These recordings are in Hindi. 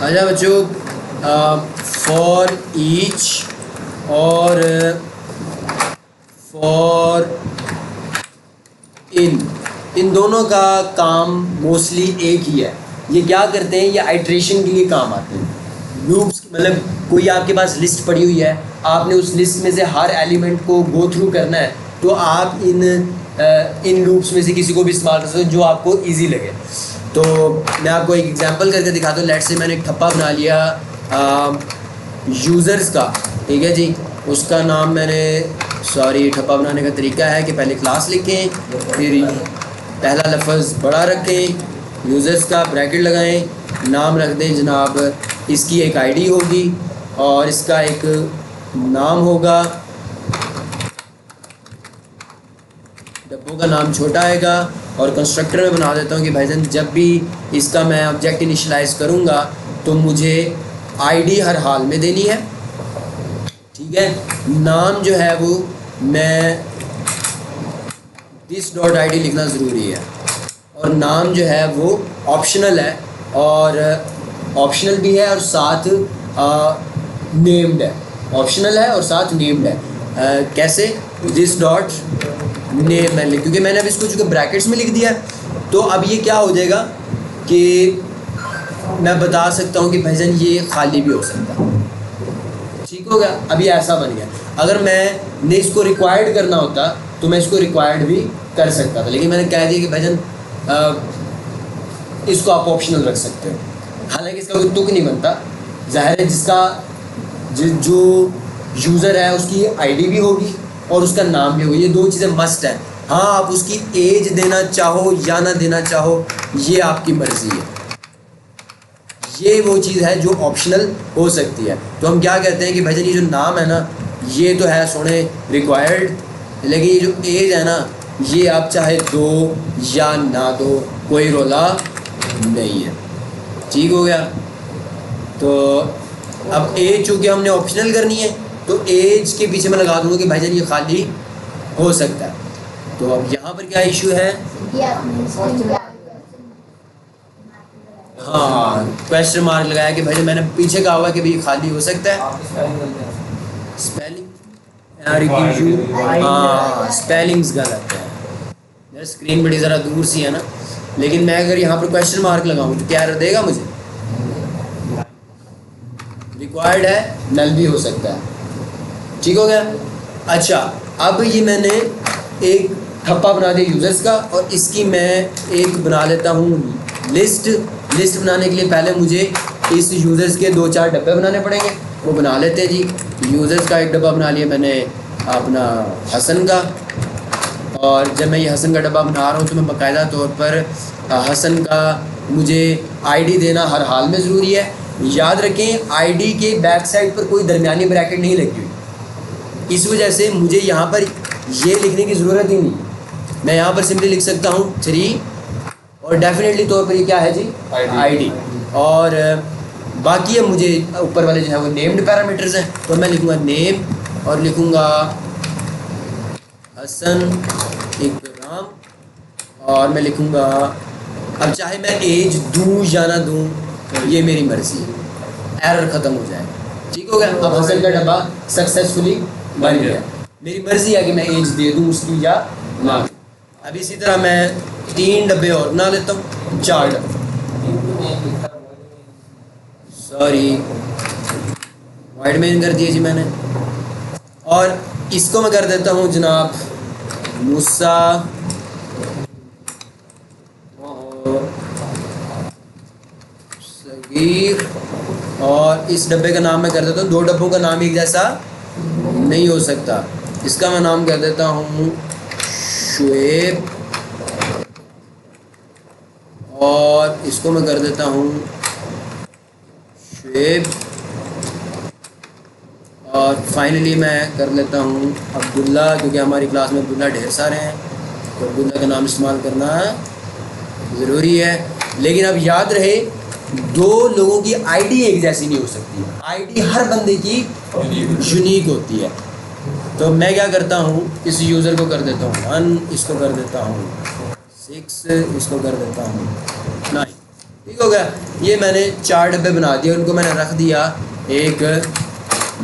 अच्छा बच्चों, फॉर ईच और फॉर इन दोनों का काम मोस्टली एक ही है। ये क्या करते हैं, ये आइट्रेशन के लिए काम आते हैं। लूप्स मतलब कोई आपके पास लिस्ट पड़ी हुई है, आपने उस लिस्ट में से हर एलिमेंट को गो थ्रू करना है, तो आप इन लूप्स में से किसी को भी इस्तेमाल कर सकते हो जो आपको इजी लगे। तो मैं आपको एक एग्जांपल करके दिखाता हूँ। लेट्स से मैंने एक ठप्पा बना लिया यूज़र्स का, ठीक है जी। उसका नाम मैंने ठप्पा बनाने का तरीका है कि पहले क्लास लिखें, फिर पहला लफ्ज़ बड़ा रखें, यूज़र्स का ब्रैकेट लगाएं, नाम रख दें जनाब, इसकी एक आईडी होगी और इसका एक नाम होगा, डब्बों का नाम छोटा आएगा। और कंस्ट्रक्टर में बना देता हूँ कि भाईजान जब भी इसका मैं ऑब्जेक्ट इनिशियलाइज़ करूँगा तो मुझे आईडी हर हाल में देनी है, ठीक है। नाम जो है वो मैं दिस डॉट आईडी लिखना ज़रूरी है, और नाम जो है वो ऑप्शनल है, और ऑप्शनल भी है और साथ नेम्ड है। ऑप्शनल है और साथ नेम्ड है। कैसे? दिस डॉट नेम मैंने, क्योंकि मैंने अब इसको चूँकि ब्रैकेट्स में लिख दिया, तो अब ये क्या हो जाएगा कि मैं बता सकता हूँ कि भाईजान ये खाली भी हो सकता है, ठीक हो गया। अभी ऐसा बन गया। अगर मैंने इसको रिक्वायर्ड करना होता तो मैं इसको रिक्वायर्ड भी कर सकता था, लेकिन मैंने कह दिया कि भाईजान इसको आप ऑप्शनल रख सकते हो। हालांकि इसका कोई तुक नहीं बनता, ज़ाहिर है जिसका जो यूज़र है उसकी आईडी भी होगी और उसका नाम भी होगा, ये दो चीज़ें मस्ट है। हाँ, आप उसकी एज देना चाहो या ना देना चाहो ये आपकी मर्ज़ी है, ये वो चीज़ है जो ऑप्शनल हो सकती है। तो हम क्या कहते हैं कि भाईजान ये जो नाम है ना, ये तो है सोने रिक्वायर्ड, लेकिन ये जो एज है ना, ये आप चाहे दो या ना दो, कोई रोला नहीं है, ठीक हो गया। तो अब एज चूँकि हमने ऑप्शनल करनी है, तो एज के पीछे मैं लगा दूँगा कि भाईजान ये खाली हो सकता है। तो अब यहाँ पर क्या इशू है? हाँ, क्वेश्चन मार्क लगाया कि भाई मैंने पीछे कहा हुआ कि भाई खाली हो सकता है। स्पेलिंग हाँ, स्पेलिंग्स गलत है यार, स्क्रीन बड़ी ज़रा दूर सी है ना। लेकिन मैं अगर यहाँ पर क्वेश्चन मार्क लगाऊँ तो क्या एरर देगा मुझे? रिक्वायर्ड है, नल भी हो सकता है, ठीक हो गया। अच्छा, अब ये मैंने एक ठप्पा बना दिया यूज़र्स का, और इसकी मैं एक बना लेता हूँ लिस्ट बनाने के लिए पहले मुझे इस यूज़र्स के 2-4 डब्बे बनाने पड़ेंगे, वो बना लेते हैं जी। यूज़र्स का एक डब्बा बना लिया मैंने अपना हसन का, और जब मैं ये हसन का डब्बा बना रहा हूँ तो मैं बाकायदा तौर पर हसन का मुझे आईडी देना हर हाल में ज़रूरी है। याद रखें, आईडी के बैक साइड पर कोई दरमियानी ब्रैकेट नहीं लगी हुई, इस वजह से मुझे यहाँ पर ये लिखने की ज़रूरत ही नहीं। मैं यहाँ पर सिंपली लिख सकता हूँ 3, और डेफिनेटली तौर पर ये क्या है जी? आईडी। और बाकी है मुझे ऊपर वाले जो है वो नेम्ड पैरामीटर्स हैं, तो मैं लिखूँगा नेम और लिखूँगा हसन इकराम, और मैं लिखूँगा, अब चाहे मैं एज दूँ या ना दूँ ये मेरी मर्ज़ी है, एरर ख़त्म हो जाएगा, ठीक हो गया। अब हसन का डब्बा सक्सेसफुली बन गया। मेरी मर्ज़ी है कि मैं एज दे दूँ उसकी या ना। अब इसी तरह मैं 3 डब्बे और बना लेता हूँ, 4 डब्बे, सॉरी वाइड मेन कर दिए जी मैंने। और इसको मैं कर देता हूँ जनाब मूसा सगीर, और इस डब्बे का नाम मैं कर देता हूँ, 2 डब्बों का नाम एक जैसा नहीं हो सकता, इसका मैं नाम कर देता हूँ शुएब, और इसको मैं कर देता हूँ शुएब, और फाइनली मैं कर लेता हूँ अब्दुल्ला, क्योंकि हमारी क्लास में अब्दुल्ला ढेर सारे हैं, तो अब्दुल्ला का नाम इस्तेमाल करना ज़रूरी है। लेकिन अब याद रहे, 2 लोगों की आईडी एक जैसी नहीं हो सकती, आईडी हर बंदे की यूनिक होती है। तो मैं क्या करता हूँ, इस यूज़र को कर देता हूँ 1, इसको कर देता हूँ 6, इसको कर देता हूँ 9, ठीक हो गया। ये मैंने 4 डब्बे बना दिए, उनको मैंने रख दिया एक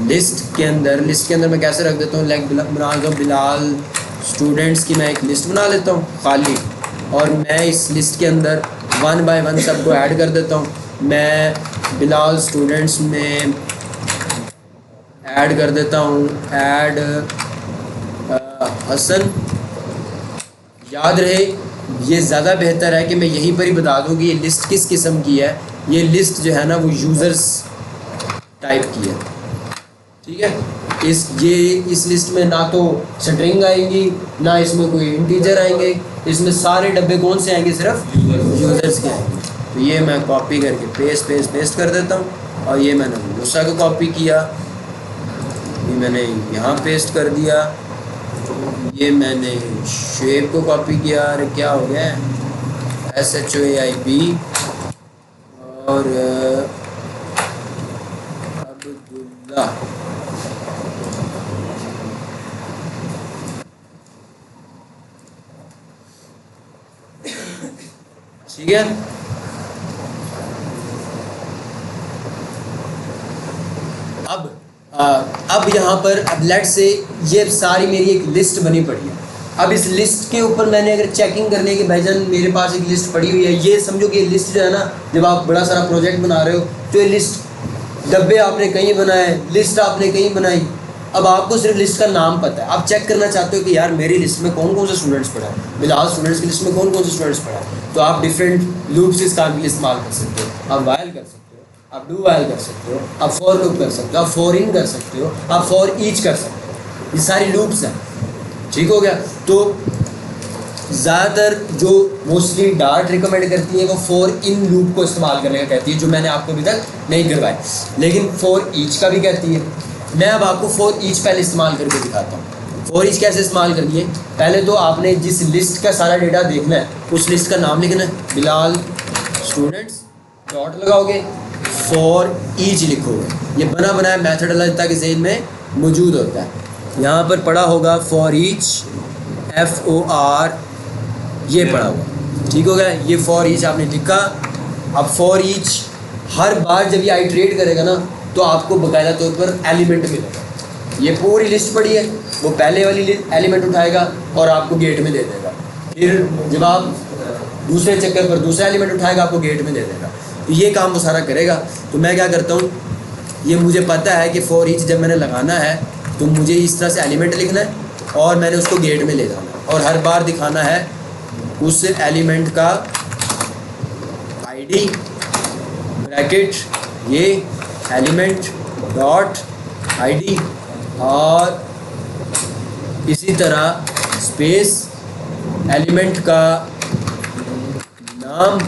लिस्ट के अंदर। लिस्ट के अंदर मैं कैसे रख देता हूँ, लाइक बना दो बिलाल स्टूडेंट्स की मैं एक लिस्ट बना लेता हूँ खाली, और मैं इस लिस्ट के अंदर 1 बाय 1 सबको ऐड कर देता हूँ। मैं बिलाल स्टूडेंट्स में ऐड कर देता हूँ, ऐड हसन। याद रहे ये ज़्यादा बेहतर है कि मैं यहीं पर ही बता दूँ कि ये लिस्ट किस किस्म की है। ये लिस्ट जो है ना वो यूज़र्स टाइप की है, ठीक है। इस लिस्ट में ना तो स्ट्रिंग आएंगी, ना इसमें कोई इंटीजर आएंगे, इसमें सारे डब्बे कौन से आएंगे, सिर्फ यूज़र्स के आएंगे। तो ये मैं कॉपी करके पेस्ट कर देता हूँ, और ये मैंने मूसा को कॉपी किया, ये मैंने यहाँ पेस्ट कर दिया, ये मैंने शेप को कॉपी किया। अरे क्या हो गया, SHOAIB और अब्दुल्ला। ठीक है, अब यहाँ पर अब लेट से ये सारी मेरी एक लिस्ट बनी पड़ी है। अब इस लिस्ट के ऊपर मैंने अगर चेकिंग करने के भाईजान मेरे पास एक लिस्ट पड़ी हुई है, ये समझो कि ये लिस्ट जो है ना, जब आप बड़ा सारा प्रोजेक्ट बना रहे हो तो ये लिस्ट, डब्बे आपने कहीं बनाए, लिस्ट आपने कहीं बनाई, अब आपको सिर्फ लिस्ट का नाम पता है। आप चेक करना चाहते हो कि यार मेरी लिस्ट में कौन कौन से स्टूडेंट्स पढ़ा है, बिलाल स्टूडेंट्स की लिस्ट में कौन कौन से स्टूडेंट्स पढ़ा है, तो आप डिफरेंट लूप्स इस काम के लिए इस्तेमाल कर सकते हो। आप वाइल कर सकते हो, आप डू वाइल कर सकते हो, आप फॉर लूप कर सकते हो, आप फॉर इन कर सकते हो, आप फॉर ईच कर सकते हो। ये सारी लूप्स हैं, ठीक हो गया। तो ज़्यादातर जो मोस्टली डार्ट रिकमेंड करती है वो फॉर इन लूप को इस्तेमाल करने का कहती है, जो मैंने आपको अभी तक नहीं करवाया, लेकिन फॉर ईच का भी कहती है। मैं अब आपको फॉर ईच पहले इस्तेमाल करके दिखाता हूँ। फॉर ईच कैसे इस्तेमाल करनी है, पहले तो आपने जिस लिस्ट का सारा डेटा देखना है उस लिस्ट का नाम लिखना है, बिलाल स्टूडेंट्स, डॉट लगाओगे, फॉर ईच लिखोगे। ये बना बनाया मैथड अल्लाह तक के ज़हन में मौजूद होता है। यहाँ पर पढ़ा होगा फॉर ईच, FOR, ये पढ़ा हुआ, ठीक हो गया। ये फॉर ईच आपने लिखा। अब फॉर ईच हर बार जब ये आइट्रेट करेगा ना तो आपको बाकायदा तौर पर एलिमेंट मिलेगा। ये पूरी लिस्ट पड़ी है, वो पहले वाली एलिमेंट उठाएगा और आपको गेट में दे देगा। फिर जब आप दूसरे चक्कर पर दूसरा एलिमेंट उठाएगा आपको गेट में दे देगा। तो ये काम वो सारा करेगा। तो मैं क्या करता हूँ, ये मुझे पता है कि फॉर ईच जब मैंने लगाना है तो मुझे इस तरह से एलिमेंट लिखना है और मैंने उसको गेट में ले जाना है, और हर बार दिखाना है उस एलिमेंट का ID ब्रैकेट, ये एलिमेंट डॉट ID, और इसी तरह स्पेस एलिमेंट का नाम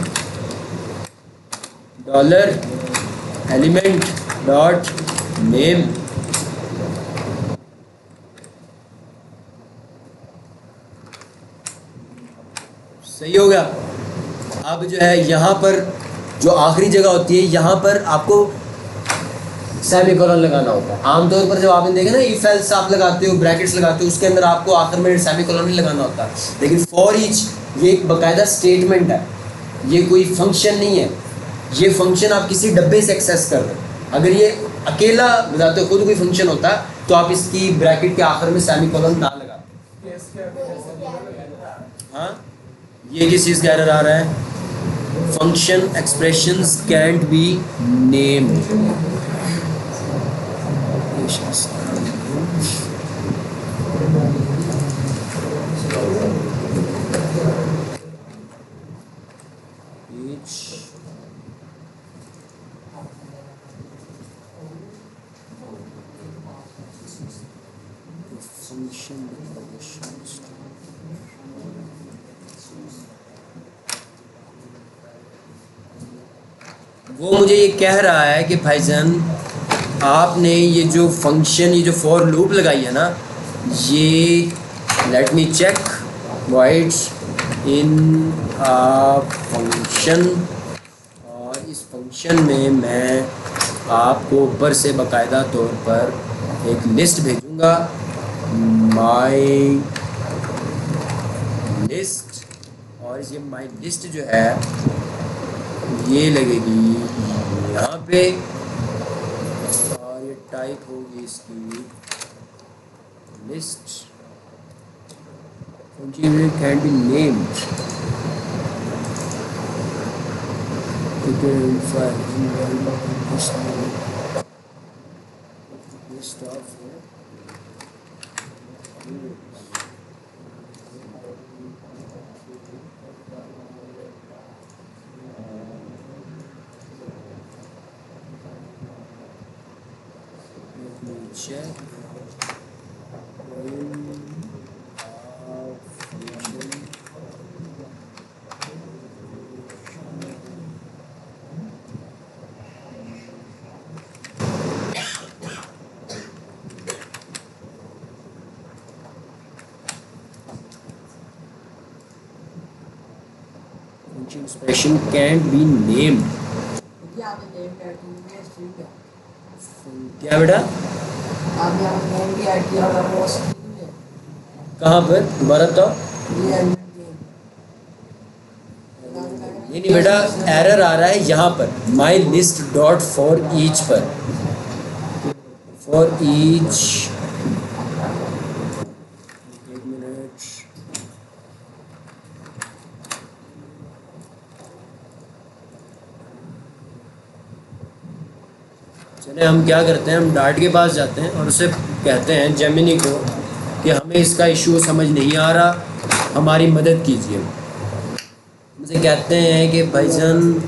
डॉलर एलिमेंट डॉट नेम। सही हो गया। अब जो है यहाँ पर जो आखिरी जगह होती है, यहाँ पर आपको सेमीकोलन लगाना होता है। आमतौर पर जब आपने देखा ना इफ एल्स आप लगाते हो, ब्रैकेट्स लगाते हो, उसके अंदर आपको आखिर में सेमीकोलन नहीं लगाना होता। लेकिन फॉर ईच ये एक बाकायदा स्टेटमेंट है, ये कोई फंक्शन नहीं है। ये फंक्शन आप किसी डब्बे से एक्सेस कर रहे हो। अगर ये अकेला बताते हो खुद कोई फंक्शन होता तो आप इसकी ब्रैकेट के आखिर में सेमीकोलन ना लगाते। हाँ, ये किस चीज़ का एरर आ रहा है, function expressions cantt be named. वो मुझे ये कह रहा है कि भाईजान आपने ये जो फंक्शन, ये जो फॉर लूप लगाई है ना, ये लेट मी चेक वाइड्स इन फंक्शन, और इस फंक्शन में मैं आपको ऊपर से बाकायदा तौर पर एक लिस्ट भेजूँगा, माई लिस्ट, और ये माई लिस्ट जो है ये लगेगी यहाँ पे और ये टाइप होगी इसकी list can be named list of check expression can't be named. क्या बेटा? कहाँ पर? दोबारा बताओ। ये नहीं बेटा, एरर आ रहा है यहाँ पर my list dot for each पर, for each चले हम क्या करते हैं, हम डार्ट के पास जाते हैं और उसे कहते हैं जेमिनी को कि हमें इसका इशू समझ नहीं आ रहा, हमारी मदद कीजिए। मुझे कहते हैं कि भाईजान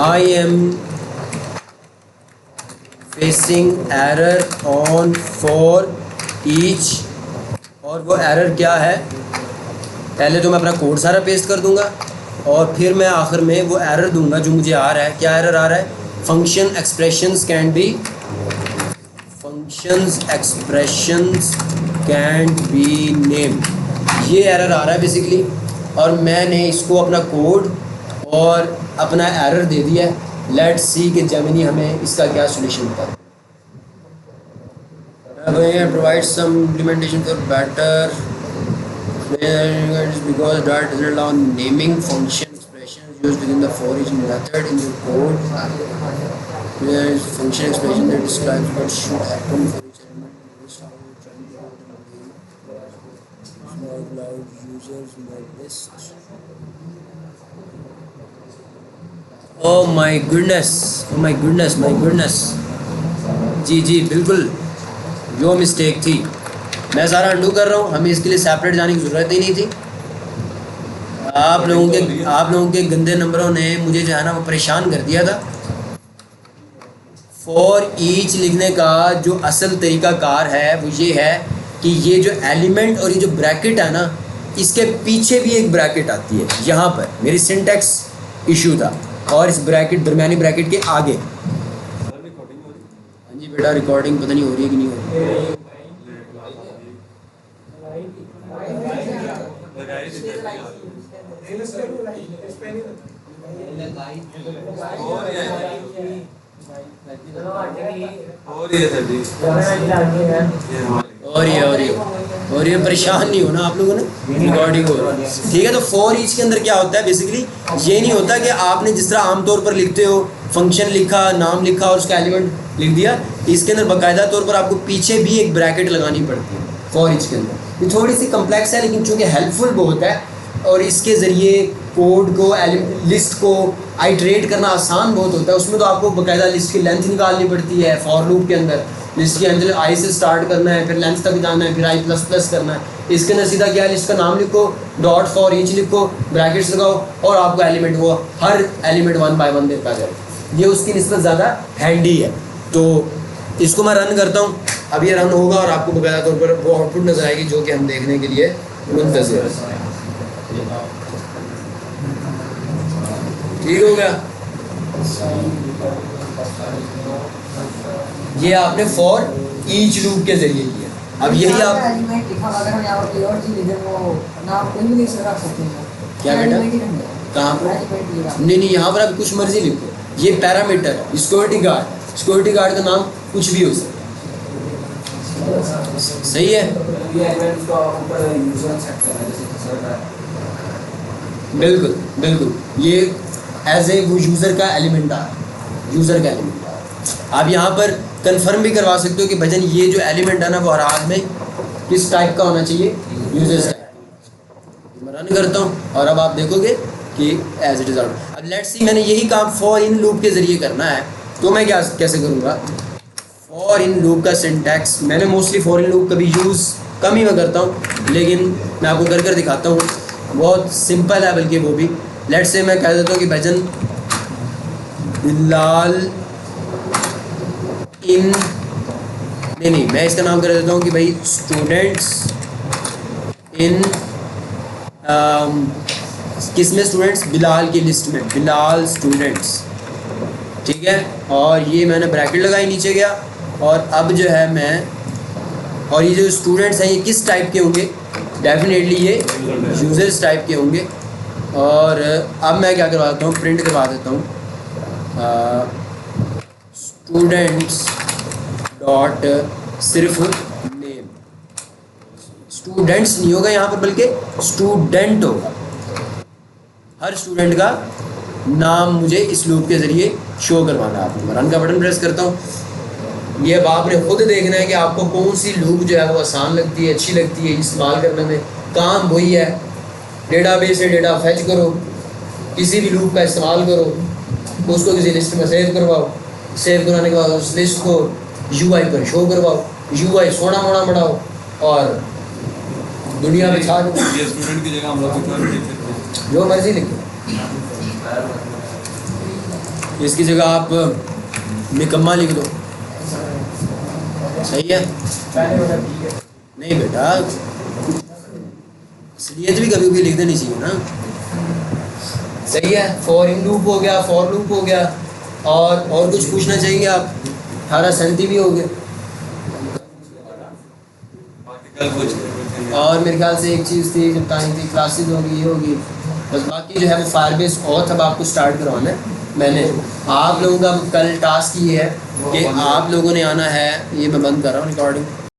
I am facing error on for each, और वो एरर क्या है, पहले तो मैं अपना कोड सारा पेस्ट कर दूंगा और फिर मैं आखिर में वो एरर दूंगा जो मुझे आ रहा है। क्या एरर आ रहा है? Function expressions cantt be named, ये एरर आ रहा है बेसिकली। और मैंने इसको अपना कोड और अपना एरर दे दिया है। लेट्स सी कि जेमिनी हमें इसका क्या सोल्यूशन होता है। Provide some implementation for better because Dart doesn't allow naming function expressions used within the for each method in your code. There is function expression that describes what should happen for each element. Small cloud users my list. Oh my goodness, oh my goodness, my goodness. जी बिल्कुल जो मिस्टेक थी मैं सारा अंडू कर रहा हूँ। हमें इसके लिए सेपरेट जाने की ज़रूरत ही नहीं थी। आप लोगों के गंदे नंबरों ने मुझे जो है ना वो परेशान कर दिया था। फॉर ईच लिखने का जो असल तरीक़ाकार है वो ये है कि ये जो एलिमेंट और ये जो ब्रैकेट है ना, इसके पीछे भी एक ब्रैकेट आती है। यहाँ पर मेरी सिंटैक्स इशू था और इस ब्रैकेट दरमियानी ब्रैकेट के आगे। हाँ जी बेटा, रिकॉर्डिंग पता नहीं हो रही है कि नहीं हो रही। और ये परेशान नहीं होना आप लोगों ने, रिकॉर्डिंग हो रही है ठीक है। तो फॉर ईच के अंदर क्या होता है बेसिकली, ये नहीं होता कि आपने जिस तरह आमतौर पर लिखते हो फंक्शन लिखा, नाम लिखा और उसका एलिमेंट लिख दिया। इसके अंदर बाकायदा तौर पर आपको पीछे भी एक ब्रैकेट लगानी पड़ती है फॉर ईच के अंदर। ये थोड़ी सी कम्प्लेक्स है लेकिन चूँकि हेल्पफुल बहुत है और इसके ज़रिए कोड को लिस्ट को आइट्रेट करना आसान बहुत होता है। उसमें तो आपको बाकायदा लिस्ट की लेंथ निकालनी पड़ती है। फॉर लूप के अंदर लिस्ट के अंदर आई से स्टार्ट करना है, फिर लेंथ तक जाना है, फिर आई प्लस प्लस करना है। इसके अंदर सीधा क्या है, लिस्ट का नाम लिखो, डॉट फॉर ईच लिखो, ब्रैकेट्स लगाओ और आपको एलिमेंट वो हर एलिमेंट 1 बाय 1 देता जाए। ये उसकी निस्बत ज़्यादा हैंडी है। तो इसको मैं रन करता हूँ, अब ये रन होगा और आपको बाकायदा तौर पर वो आउटपुट नज़र आएगी जो कि हम देखने के लिए मुंतज़िर हैं। ठीक हो गया। ये आपने फॉर ईच लूप के जरिए किया। अब यही आप क्या बेटा कहाँ पर? नहीं यहाँ पर आप कुछ मर्जी लिखो। ये पैरामीटर है, सिक्योरिटी गार्ड का नाम कुछ भी हो सकता है। सही है। बिल्कुल बिल्कुल, ये एज ए वो यूज़र का एलिमेंट आ रहा है, यूज़र का एलिमेंट आ रहा है। आप यहाँ पर कंफर्म भी करवा सकते हो कि भजन ये जो एलिमेंट है ना वो हर हाल में किस टाइप का होना चाहिए, यूज़र्स टाइप। मैं रन करता हूँ और अब आप देखोगे कि एज इट इज़ आउट। अब लेट्स सी मैंने यही काम फॉर इन लूप के ज़रिए करना है, तो मैं क्या कैसे करूँगा। फॉर इन लूप का सिंटैक्स मैंने मोस्टली फॉर इन लूप कभी यूज़ कम ही मैं करता हूँ, लेकिन मैं आपको कर दिखाता हूँ। बहुत सिंपल है बल्कि वो भी। लेट्स से मैं कह देता हूँ कि भजन बिलाल इन, नहीं मैं इसका नाम कर देता हूँ कि भाई स्टूडेंट्स इन, किस में स्टूडेंट्स, बिलाल की लिस्ट में, बिलाल स्टूडेंट्स, ठीक है। और ये मैंने ब्रैकेट लगाई, नीचे गया और अब जो है मैं, और ये जो स्टूडेंट्स हैं ये किस टाइप के होंगे, डेफिनेटली ये यूजर्स टाइप के होंगे। और अब मैं क्या करवाता हूँ, प्रिंट करवा देता हूँ स्टूडेंट्स डॉट सिर्फ नेम। स्टूडेंट्स नहीं होगा यहाँ पर बल्कि स्टूडेंट होगा। हर स्टूडेंट का नाम मुझे इस लूप के ज़रिए शो करवाना है। आपको रन का बटन प्रेस करता हूँ। ये अब आपने खुद देखना है कि आपको कौन सी लूप जो है वो आसान लगती है, अच्छी लगती है इस्तेमाल करने में। काम वही है, डेटाबेस से डेटा फैच करो, किसी भी लूप का इस्तेमाल करो, उसको किसी लिस्ट में सेव करवाओ, सेव करवाने के बाद उस लिस्ट को यूआई पर शो करवाओ, यूआई सोना मोना बढ़ाओ और दुनिया में छा दो। स्टूडेंट की जगह हम लोग जो मर्जी लिखो, इसकी जगह आप निकम्मा लिख दो, सही है। नहीं बेटा, इसलिए भी कभी भी लिख देनी चाहिए ना, सही है। फॉर इन लूप हो गया, फॉर लूप हो गया, और कुछ पूछना चाहेंगे आप। 18 भी हो गए और मेरे ख्याल से एक चीज़ थी जब कहानी थी, क्लासेज होगी, ये होगी बस। बाकी जो है वो फायरबेस और अब आपको स्टार्ट करवाना है। मैंने आप लोगों का कल टास्क ये है कि आप लोगों ने आना है, ये मैं बंद कर रहा हूँ रिकॉर्डिंग।